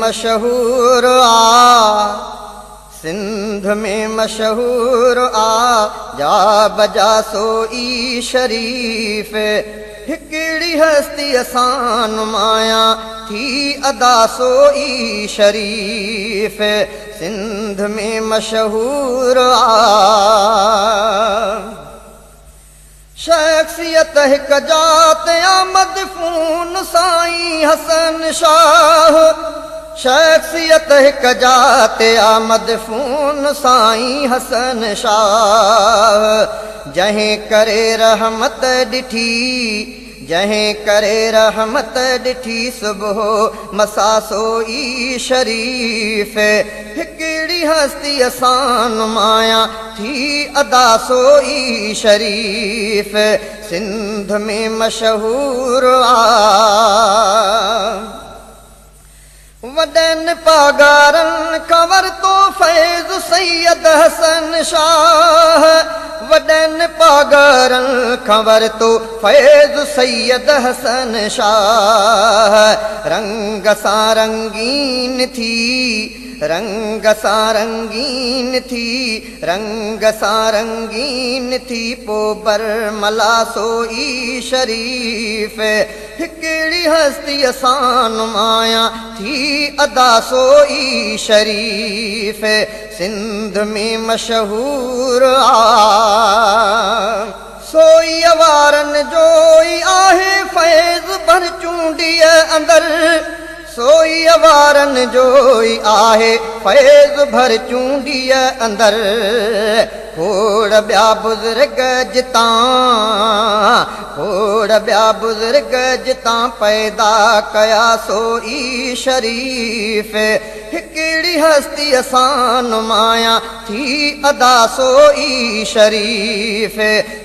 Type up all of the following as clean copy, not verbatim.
मशहूर सिंध में मशहूर जा बजा सोई शरीफ हिकिड़ी हस्ती असान माया थी अदा सोई शरीफ सिंध में मशहूर शख्सियत हिक जात मदफून साईं हसन शाह शख्सियत हिक जात मदफून साईं हसन शाह जहीं करे रहमत ॾिठी जहीं करे रहमत ॾिठी सुबुह मसा सोई शरीफ हिकिड़ी हस्ती असान माया थी अदा सोई शरीफ सिंध में मशहूर वॾनि पागारनि कंवर तो फैज़ सैयद हसन शाह वॾनि पागारनि कंवर तो फैज़ सैयद हसन शाह रंग सां रंगीन थी रंग सां रंगीन थी रंग सां रंगीन थी पो बरमला सोई शरीफ हिकिड़ी हस्ती असान माया थी अदा सोई शरीफ सिंध में मशहूर सोई वारन जोई आहे फैज़ भर चूंडिय अंदर सोई वारन जोई आहे फैज़ भर चूंडिय अंदर खोड़ ॿिया बुज़ुर्ग जितां खोड़ ॿिया बुज़ुर्ग जितां पैदा कया सोई शरीफ हिकिड़ी हस्ती असान माया थी अदा सोई शरीफ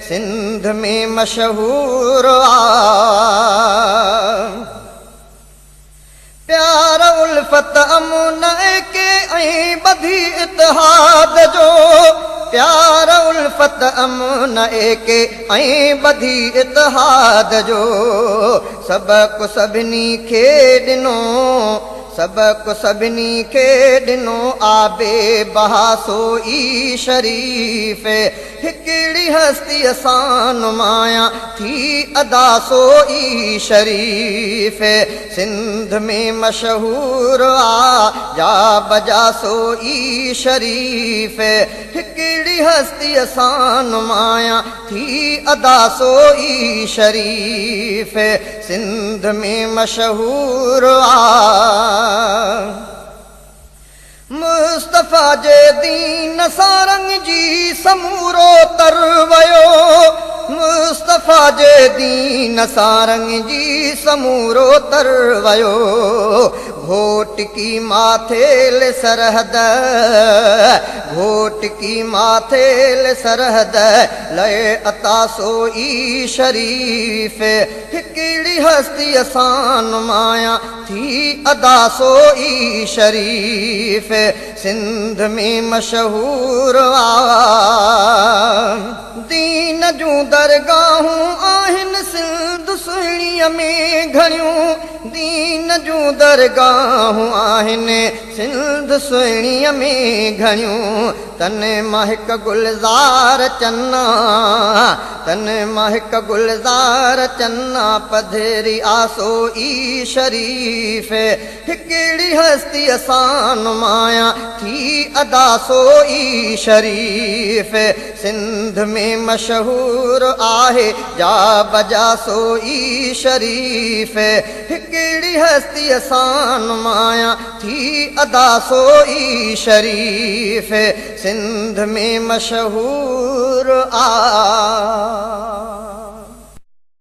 सिंध में मशहूर प्यार उल्फत अमुन के ऐं बधी इतिहाद जो प्यार उल्फत अमुन के ऐं बधी इतिहाद जो सबक सभिनी खे ॾिनो सबक सभिनी खे ॾिनो आबे बहा सोई शरीफ हिकिड़ी हस्ती असान माया थी अदा सोई शरीफ सिंध में मशहूर जा बजा सोई शरीफ हिकिड़ी हस्ती असान माया थी अदा सोई शरीफ सिंध में मशहूर मुस्तफ़ा जे दीन सां रंग जी समूरो तर वयो मुस्तफ़ा जे दीन सां रंग जी समूरो तर वयो घोट की माथेल सरहद घोट की माथेल सरहद लय अता सोई शरीफ हिकिड़ी हस्ती असान माया थी अदा सोई शरीफ सिंध में मशहूर दीन जूं दरगाहूं आहिनि सिंध सुहिणीअ में घणियूं दीन जूं दरगाहूं आहिनि सिंध सुहिणीअ में घणियूं तन महक गुलज़ार चन्ना तन महक गुलज़ार चन्ना पधरी आसोई शरीफ हिकिड़ी हस्ती असान माया थी अदा सोई शरीफ सिंध में मशहूर आहे जा बजा सोई शरीफ हिकिड़ी हस्ती असान माया थी अदा सोई शरीफ सिंध में मशहूर